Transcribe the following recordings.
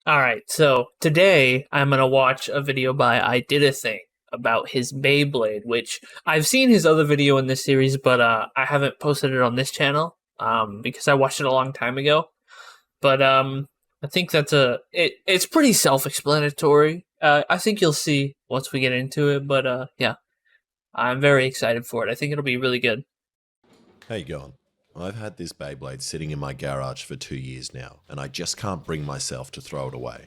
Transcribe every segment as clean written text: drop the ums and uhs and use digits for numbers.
Alright, so today I'm gonna watch a video by I Did a Thing about his Beyblade, which I've seen his other video in this series, but I haven't posted it on this channel because I watched it a long time ago. But I think it's pretty self-explanatory. I think you'll see once we get into it, but yeah, I'm very excited for it. I think it'll be really good. How you going? I've had this Beyblade sitting in my garage for 2 years now, and I just can't bring myself to throw it away.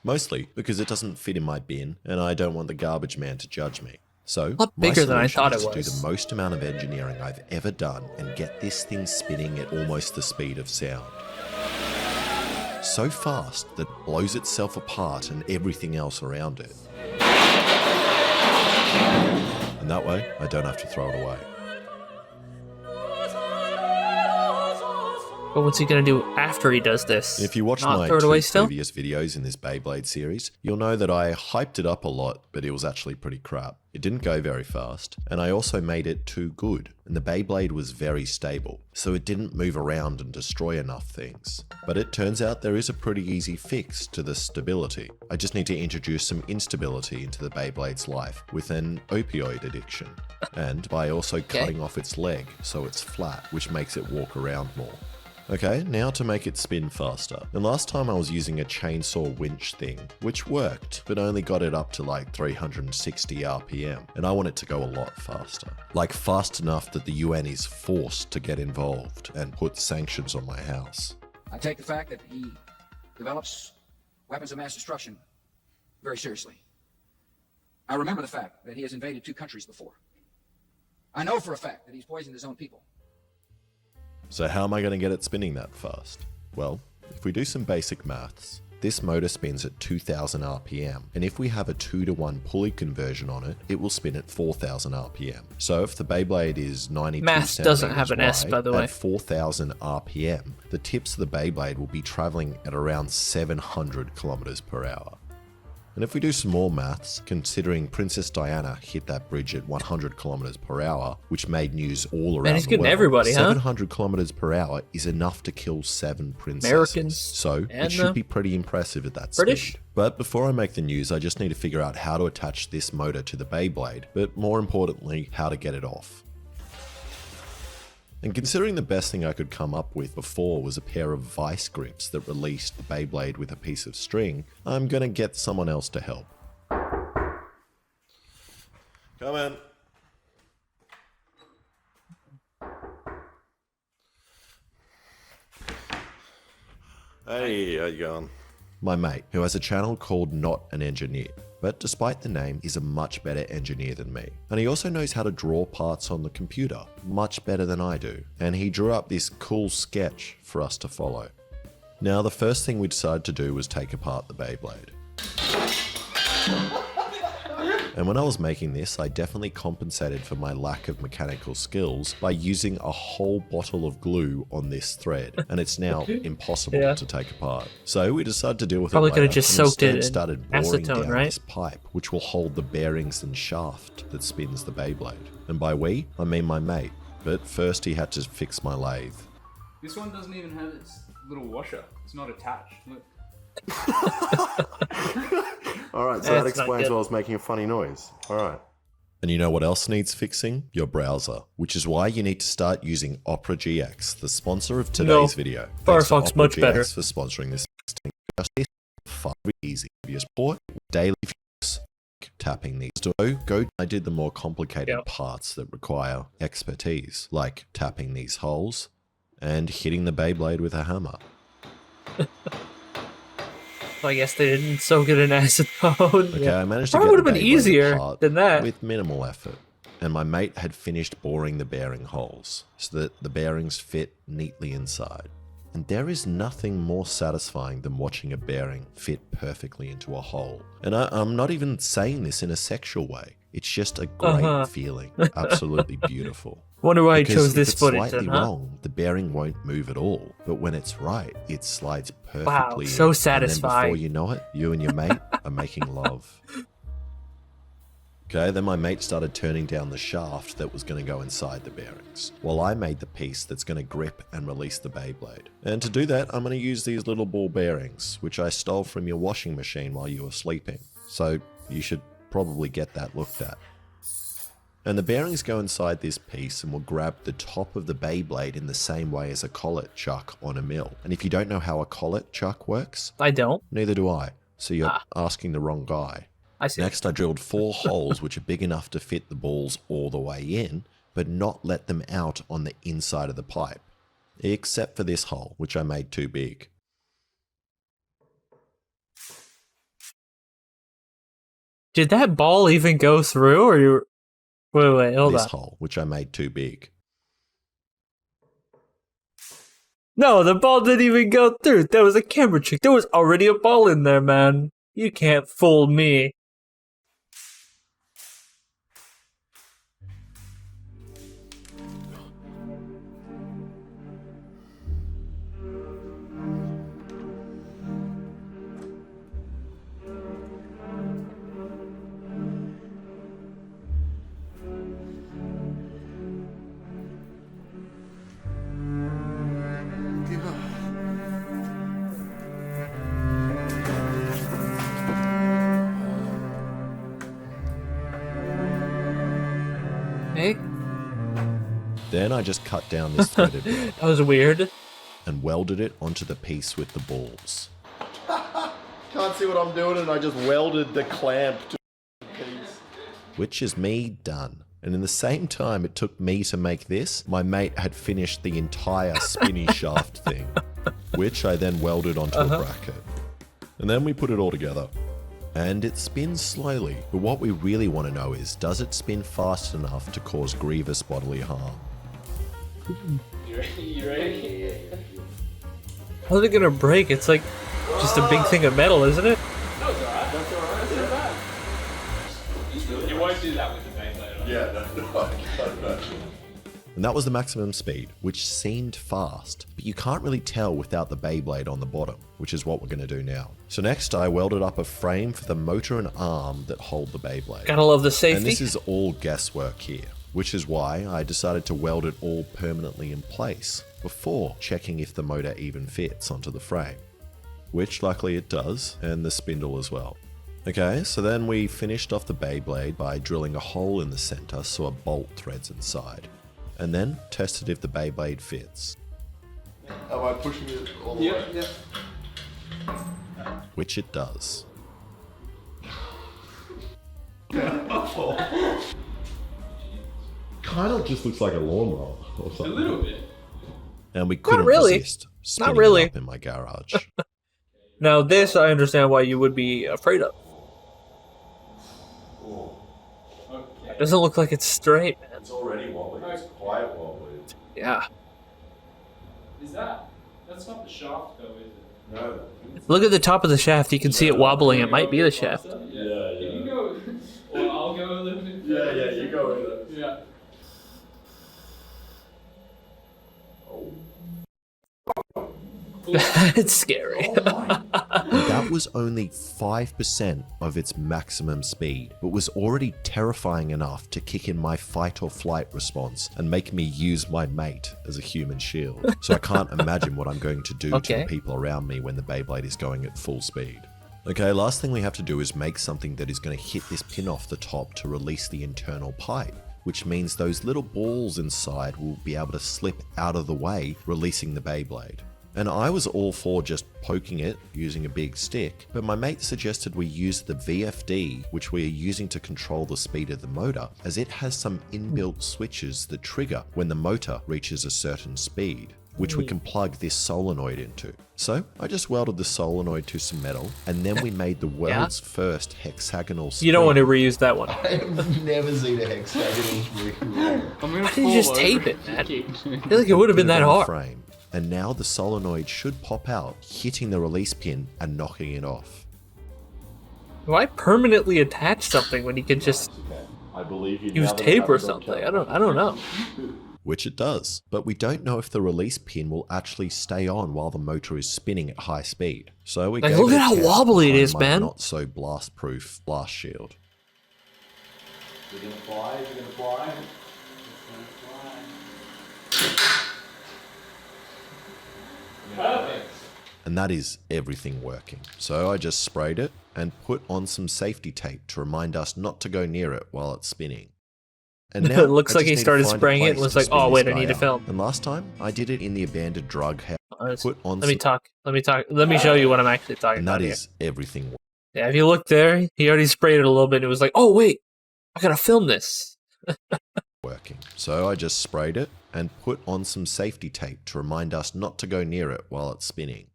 Mostly because it doesn't fit in my bin, and I don't want the garbage man to judge me. So, A lot bigger than I thought it is to do was. the most amount of engineering I've ever done and get this thing spinning at almost the speed of sound. So fast that it blows itself apart and everything else around it. And that way, I don't have to throw it away. But what's he gonna do after he does this? If you watched Not my throw it two away still? previous videos in this Beyblade series, you'll know that I hyped it up a lot, but it was actually pretty crap. It didn't go very fast, and I also made it too good, and the Beyblade was very stable, so it didn't move around and destroy enough things. But it turns out there is a pretty easy fix to the stability. I just need to introduce some instability into the Beyblade's life with an opioid addiction, and by also cutting off its leg so it's flat, which makes it walk around more. Okay, now to make it spin faster. And last time I was using a chainsaw winch thing, which worked, but only got it up to like 360 RPM, and I want it to go a lot faster. Like fast enough that the UN is forced to get involved and put sanctions on my house. I take the fact that he develops weapons of mass destruction very seriously. I remember the fact that he has invaded 2 countries before. I know for a fact that he's poisoned his own people. So how am I going to get it spinning that fast? Well, if we do some basic maths, this motor spins at 2000 RPM, and if we have a 2-to-1 pulley conversion on it, it will spin at 4000 RPM. So if the Beyblade is 92 Math doesn't centimeters have an S, wide, by the way. at 4000 RPM, the tips of the Beyblade will be traveling at around 700 kilometers per hour. And if we do some more maths, considering Princess Diana hit that bridge at 100 kilometers per hour, which made news all around he's the getting world, everybody, huh? 700 kilometers per hour is enough to kill 7 princesses. Americans So and it should be pretty impressive at that British. speed. But before I make the news, I just need to figure out how to attach this motor to the Beyblade, but more importantly, how to get it off. And considering the best thing I could come up with before was a pair of vice grips that released the Beyblade with a piece of string, I'm gonna get someone else to help. Come in. Hey, how you going? My mate, who has a channel called Not an Engineer, but despite the name, is a much better engineer than me. And he also knows how to draw parts on the computer, much better than I do. And he drew up this cool sketch for us to follow. Now, the first thing we decided to do was take apart the Beyblade. And when I was making this, I definitely compensated for my lack of mechanical skills by using a whole bottle of glue on this thread, and it's now impossible to take apart. So we decided to deal with Probably it could later, have just and soaked it instead in started boring acetone, down right? this pipe, which will hold the bearings and shaft that spins the Beyblade. And by we, I mean my mate. But first he had to fix my lathe. This one doesn't even have its little washer. It's not attached. Look. Alright, so That's that not explains good. why I was making a funny noise. Alright. And you know what else needs fixing? Your browser. Which is why you need to start using Opera GX, the sponsor of today's video. Thanks to Firefox Opera much GX better. for sponsoring this. Just this far easy. You support daily fix, tapping these. So go. I did the more complicated parts that require expertise, like tapping these holes and hitting the Beyblade with a hammer. So I guess they didn't soak it in acetone. Okay, I managed to Probably get would the have been Beyblade easier apart than that. with minimal effort. And my mate had finished boring the bearing holes so that the bearings fit neatly inside. And there is nothing more satisfying than watching a bearing fit perfectly into a hole. And I'm not even saying this in a sexual way. It's just a great feeling. Absolutely beautiful. Wonder why he Because chose if this it's footage slightly then, huh? wrong, the bearing won't move at all. But when it's right, it slides perfectly Wow, in. so And then satisfying. before you know it, you and your mate are making love. Okay, then my mate started turning down the shaft that was going to go inside the bearings, while I made the piece that's going to grip and release the Beyblade. And to do that, I'm going to use these little ball bearings, which I stole from your washing machine while you were sleeping. So you should probably get that looked at. And the bearings go inside this piece and will grab the top of the Beyblade in the same way as a collet chuck on a mill. And if you don't know how a collet chuck works, I don't. neither do I. So you're asking the wrong guy. I see. Next, I drilled 4 holes which are big enough to fit the balls all the way in, but not let them out on the inside of the pipe. Except for this hole, which I made too big. Did that ball even go through, or you? Wait, hold This on. hole, which I made too big. No, the ball didn't even go through. There was a camera trick. There was already a ball in there, man. You can't fool me. Hey, Then I just cut down this threaded rod that was weird. and welded it onto the piece with the balls. Can't see what I'm doing, and I just welded the clamp to the piece. Which is me done. And in the same time it took me to make this, my mate had finished the entire spinny shaft thing, which I then welded onto a bracket. And then we put it all together. And it spins slowly, but what we really want to know is, does it spin fast enough to cause grievous bodily harm? You ready? How's it gonna break? It's like just a big thing of metal, isn't it? No, it's alright. That's alright. That's not bad. You won't do that with the Beyblade. Yeah, no. And that was the maximum speed, which seemed fast, but you can't really tell without the Beyblade on the bottom, which is what we're going to do now. So next I welded up a frame for the motor and arm that hold the Beyblade. Gotta love the safety. And this is all guesswork here, which is why I decided to weld it all permanently in place before checking if the motor even fits onto the frame. Which luckily it does, and the spindle as well. Okay, so then we finished off the Beyblade by drilling a hole in the center so a bolt threads inside. And then tested if the Beyblade fits. Am I pushing it all the way? Yeah. Which it does. Kind of just looks like a lawnmower or A something. little bit. And we couldn't really. resist spinning really. it up in my garage. Now this I understand why you would be afraid of. Okay. It doesn't look like it's straight, man. It's already wobbly. It's quite wobbly. Yeah. That's not the shaft though, is it? No. Look at the top of the shaft. You can see it wobbling. It might be the shaft. Yeah. Yeah. Can you go? Or I'll go a little bit. Yeah, you go with it. Yeah. It's scary. That was only 5% of its maximum speed, but was already terrifying enough to kick in my fight or flight response and make me use my mate as a human shield. So I can't imagine what I'm going to do to Okay. the people around me when the Beyblade is going at full speed. Okay, last thing we have to do is make something that is going to hit this pin off the top to release the internal pipe, which means those little balls inside will be able to slip out of the way, releasing the Beyblade. And I was all for just poking it using a big stick, but my mate suggested we use the VFD, which we are using to control the speed of the motor, as it has some inbuilt switches that trigger when the motor reaches a certain speed, which we can plug this solenoid into. So I just welded the solenoid to some metal, and then we made the world's first hexagonal spring. You don't want to reuse that one. I've never seen a hexagonal spring. Why didn't you just tape it, man? I feel like it would have been that on the hard. frame. And now the solenoid should pop out, hitting the release pin and knocking it off. Why permanently attach something when you can just I believe you. use now that tape I or have it on something? camera. I don't know. Which it does, but we don't know if the release pin will actually stay on while the motor is spinning at high speed. So we Like, gave look it at a how test wobbly it behind is, my man. not so blast-proof blast shield. Is it gonna fly? Is it gonna fly? Perfect. And that is everything working. So I just sprayed it and put on some safety tape to remind us not to go near it while it's spinning. And now It looks I like just he need to started find a spraying it and place was to like, spin oh this wait, I guy need to up. film. And last time I did it in the abandoned drug house. Put on Let me some, talk. Let me show you what I'm actually talking and about that here. is everything. Yeah, if you look there, he already sprayed it a little bit and it was like, oh wait, I gotta film this. Working. So I just sprayed it and put on some safety tape to remind us not to go near it while it's spinning.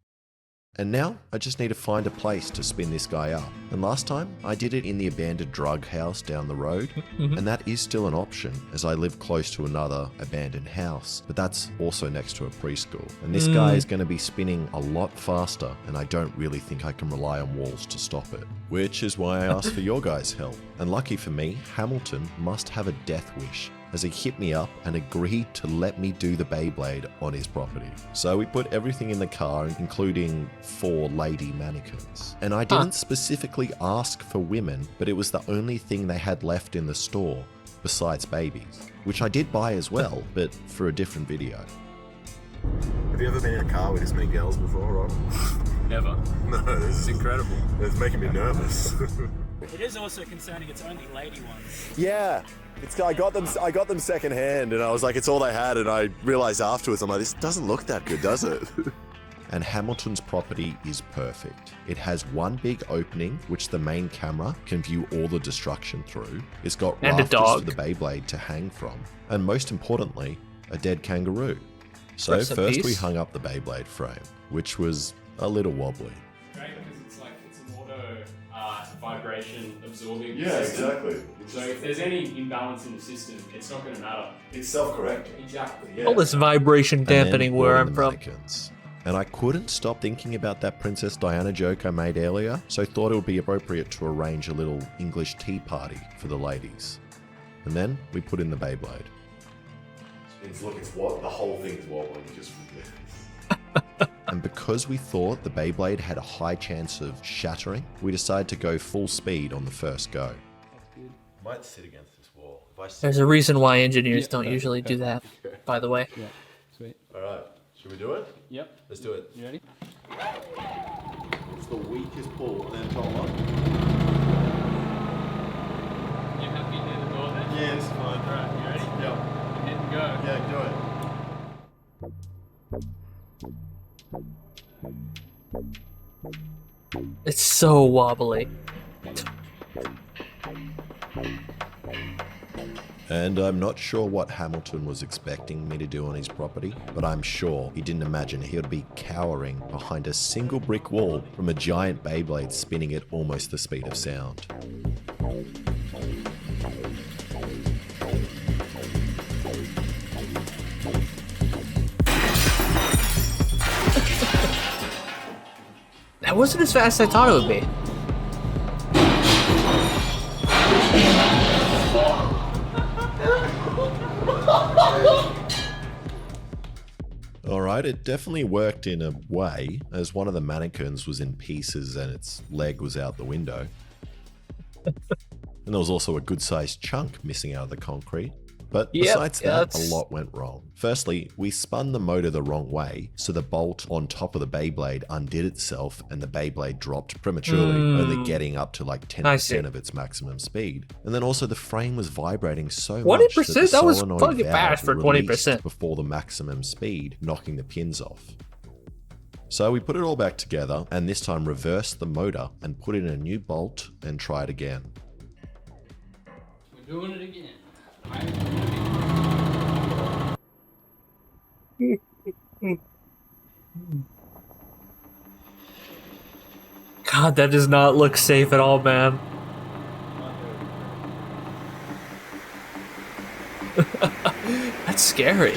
And now I just need to find a place to spin this guy up. And last time I did it in the abandoned drug house down the road, and that is still an option as I live close to another abandoned house, but that's also next to a preschool. And this guy is going to be spinning a lot faster, and I don't really think I can rely on walls to stop it. Which is why I asked for your guys' help. And lucky for me, Hamilton must have a death wish, as he hit me up and agreed to let me do the Beyblade on his property. So we put everything in the car, including 4 lady mannequins. And I didn't specifically ask for women, but it was the only thing they had left in the store, besides babies, which I did buy as well, but for a different video. Have you ever been in a car with this many girls before, Rob? Never. No, this is incredible. It's making me nervous. It is also concerning it's only lady ones. Yeah. I got them second hand, and I was like, it's all they had, and I realized afterwards, I'm like, this doesn't look that good, does it? And Hamilton's property is perfect. It has one big opening, which the main camera can view all the destruction through. It's got And a rafters dog. for the Beyblade to hang from. And most importantly, a dead kangaroo. So Rest in first we peace. hung up the Beyblade frame, which was a little wobbly. Great, because it's an auto vibration absorbing Yeah, system. exactly. So if there's any imbalance in the system, it's not going to matter. It's self-correcting. Exactly. Yeah. All this vibration And then dampening where brought in I'm the from. mannequins. And I couldn't stop thinking about that Princess Diana joke I made earlier, so thought it would be appropriate to arrange a little English tea party for the ladies. And then we put in the Beyblade. It's what the whole thing's wobbling just from there. And because we thought the Beyblade had a high chance of shattering, we decided to go full speed on the first go. Might sit against this wall. If I sit, There's a reason why engineers don't usually do that, by the way. Yeah, sweet. all right, should we do it? Yep. Let's do it. You ready? It's the weakest pull, and then top one. You happy near the door then? Yeah, it's fine. Alright, you ready? Yeah. Hit and go. Yeah, do it. It's so wobbly. And I'm not sure what Hamilton was expecting me to do on his property, but I'm sure he didn't imagine he would be cowering behind a single brick wall from a giant Beyblade spinning at almost the speed of sound. That wasn't as fast as I thought it would be. Alright, it definitely worked in a way, as one of the mannequins was in pieces and its leg was out the window. And there was also a good sized chunk missing out of the concrete. But Yep, besides yeah, that, that's- a lot went wrong. Firstly, we spun the motor the wrong way, so the bolt on top of the Beyblade undid itself and the Beyblade dropped prematurely, only getting up to like I see. 10% of its maximum speed. And then also the frame was vibrating so 20%? much that the That was solenoid fucking valve fast for released 20%. before the maximum speed, knocking the pins off. So we put it all back together and this time reversed the motor and put in a new bolt and tried again. We're doing it again. God, that does not look safe at all, man. That's scary.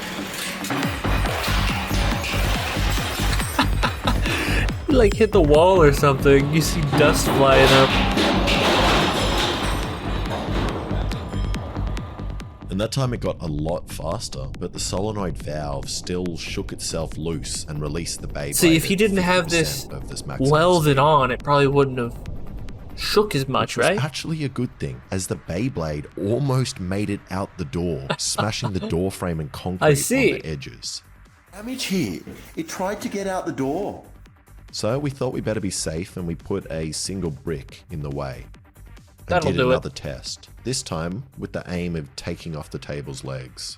You like hit the wall or something, you see dust flying up. And that time it got a lot faster, but the solenoid valve still shook itself loose and released the Beyblade. See, if he at didn't have 50% this of this maximum welded speed. on, it probably wouldn't have shook as much, Which was right? actually a good thing, as the Beyblade almost made it out the door, smashing the door frame and concrete I see. on the edges. Damage here. It tried to get out the door. So we thought we better be safe, and we put a single brick in the way. And That'll did do it. another test, this time with the aim of taking off the table's legs.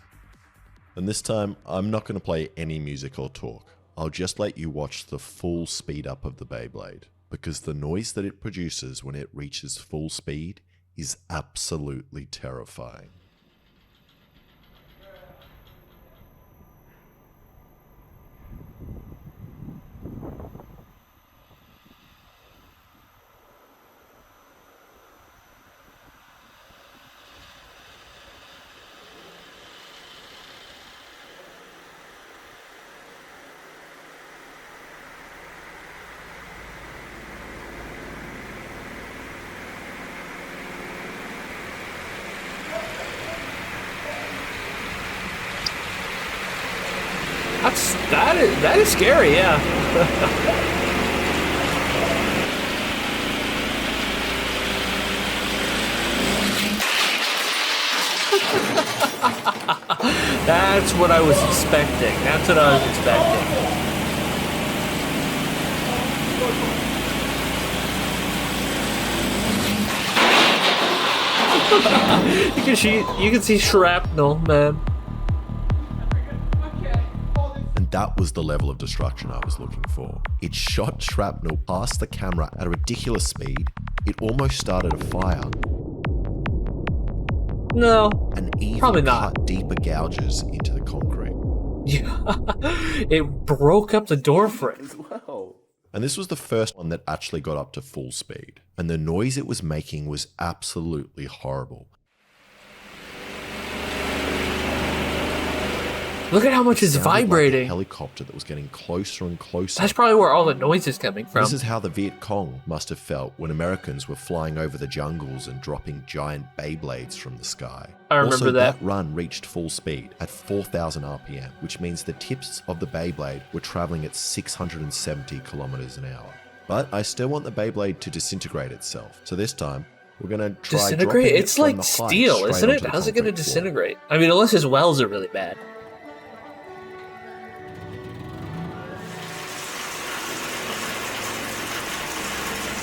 And this time, I'm not going to play any music or talk. I'll just let you watch the full speed up of the Beyblade, because the noise that it produces when it reaches full speed is absolutely terrifying. That is scary, yeah. That's what I was expecting. That's what I was expecting. You can see shrapnel, man. And that was the level of destruction I was looking for. It shot shrapnel past the camera at a ridiculous speed. It almost started a fire. No, And even probably not. cut deeper gouges into the concrete. Yeah, it broke up the door frame. And this was the first one that actually got up to full speed. And the noise it was making was absolutely horrible. Look at how much it's Sounded like a vibrating. helicopter that was getting closer and closer. That's probably where all the noise is coming from. This is how the Viet Cong must have felt when Americans were flying over the jungles and dropping giant Beyblades from the sky. I remember also, that. run reached full speed at 4,000 RPM, which means the tips of the Beyblade were traveling at 670 kilometers an hour. But I still want the Beyblade to disintegrate itself. So this time, we're going to try Disintegrate? dropping it It's from like the height steel, straight isn't it? onto the How's it going to concrete floor. disintegrate? I mean, unless his wells are really bad.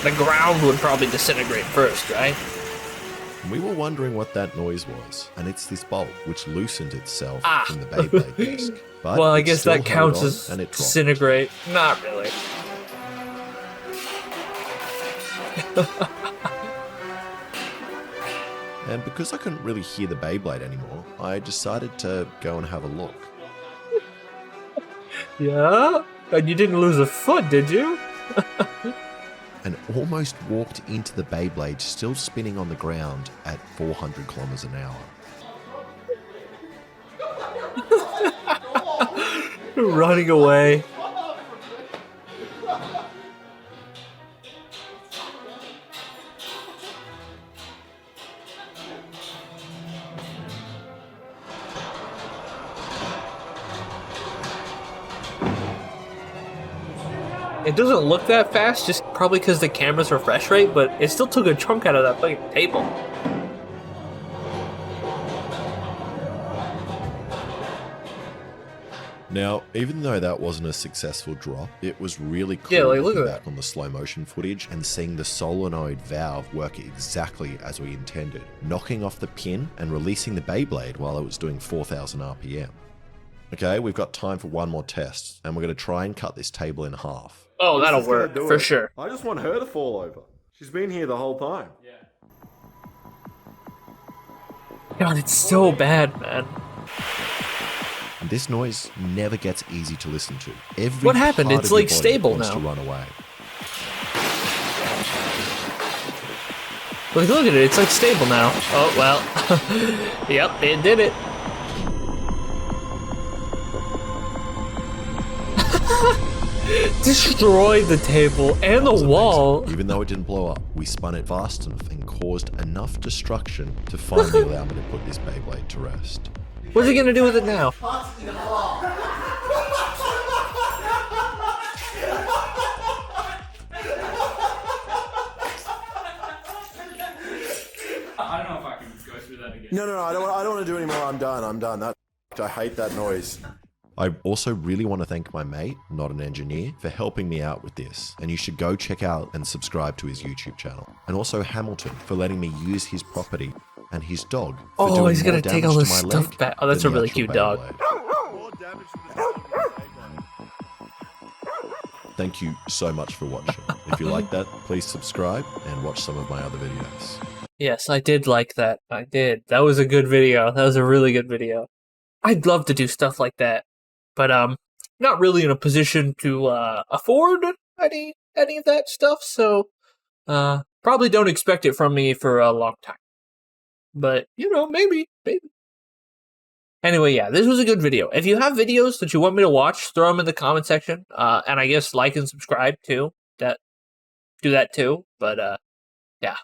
The ground would probably disintegrate first, right? We were wondering what that noise was, and it's this bolt which loosened itself Ah. from the Beyblade disc. But Well, I it guess still that held counts on, as and it dropped. disintegrate. Not really. And because I couldn't really hear the Beyblade anymore, I decided to go and have a look. Yeah? And you didn't lose a foot, did you? And almost walked into the Beyblade still spinning on the ground at 400 kilometers an hour. Running away. It doesn't look that fast, just probably because the camera's refresh rate, but it still took a chunk out of that fucking table. Now, even though that wasn't a successful drop, it was really cool Yeah, like, look looking at back on the slow motion footage and seeing the solenoid valve work exactly as we intended, knocking off the pin and releasing the Beyblade while it was doing 4,000 RPM. Okay, we've got time for one more test, and we're going to try and cut this table in half. Oh, that'll This is gonna work, do for it. sure. I just want her to fall over. She's been here the whole time. God, it's so bad, man. And this noise never gets easy to listen to. Every What happened? part It's, of your like, body stable wants now. to run away. Look at it, it's like stable now. Oh, well. Yep, it did it. Destroyed the table and the It was wall. amazing. Even though it didn't blow up, we spun it fast enough and caused enough destruction to finally allow me to put this Beyblade to rest. What's he gonna do with it now? that again. No, I don't want to do anymore. I'm done. I hate that noise. I also really want to thank my mate, not an engineer, for helping me out with this. And you should go check out and subscribe to his YouTube channel. And also Hamilton for letting me use his property and his dog for Oh, doing he's more gonna take damage all to his my stuff leg back. Oh, that's a than the really actual cute dog. Beyblade. More damage to the dog than the Beyblade. Thank you so much for watching. If you like that, please subscribe and watch some of my other videos. Yes, I did like that. I did. That was a good video. That was a really good video. I'd love to do stuff like that, but not really in a position to afford any of that stuff. So probably don't expect it from me for a long time. But maybe. Anyway, yeah, this was a good video. If you have videos that you want me to watch, throw them in the comment section. And I guess like and subscribe too. Do that too. But yeah.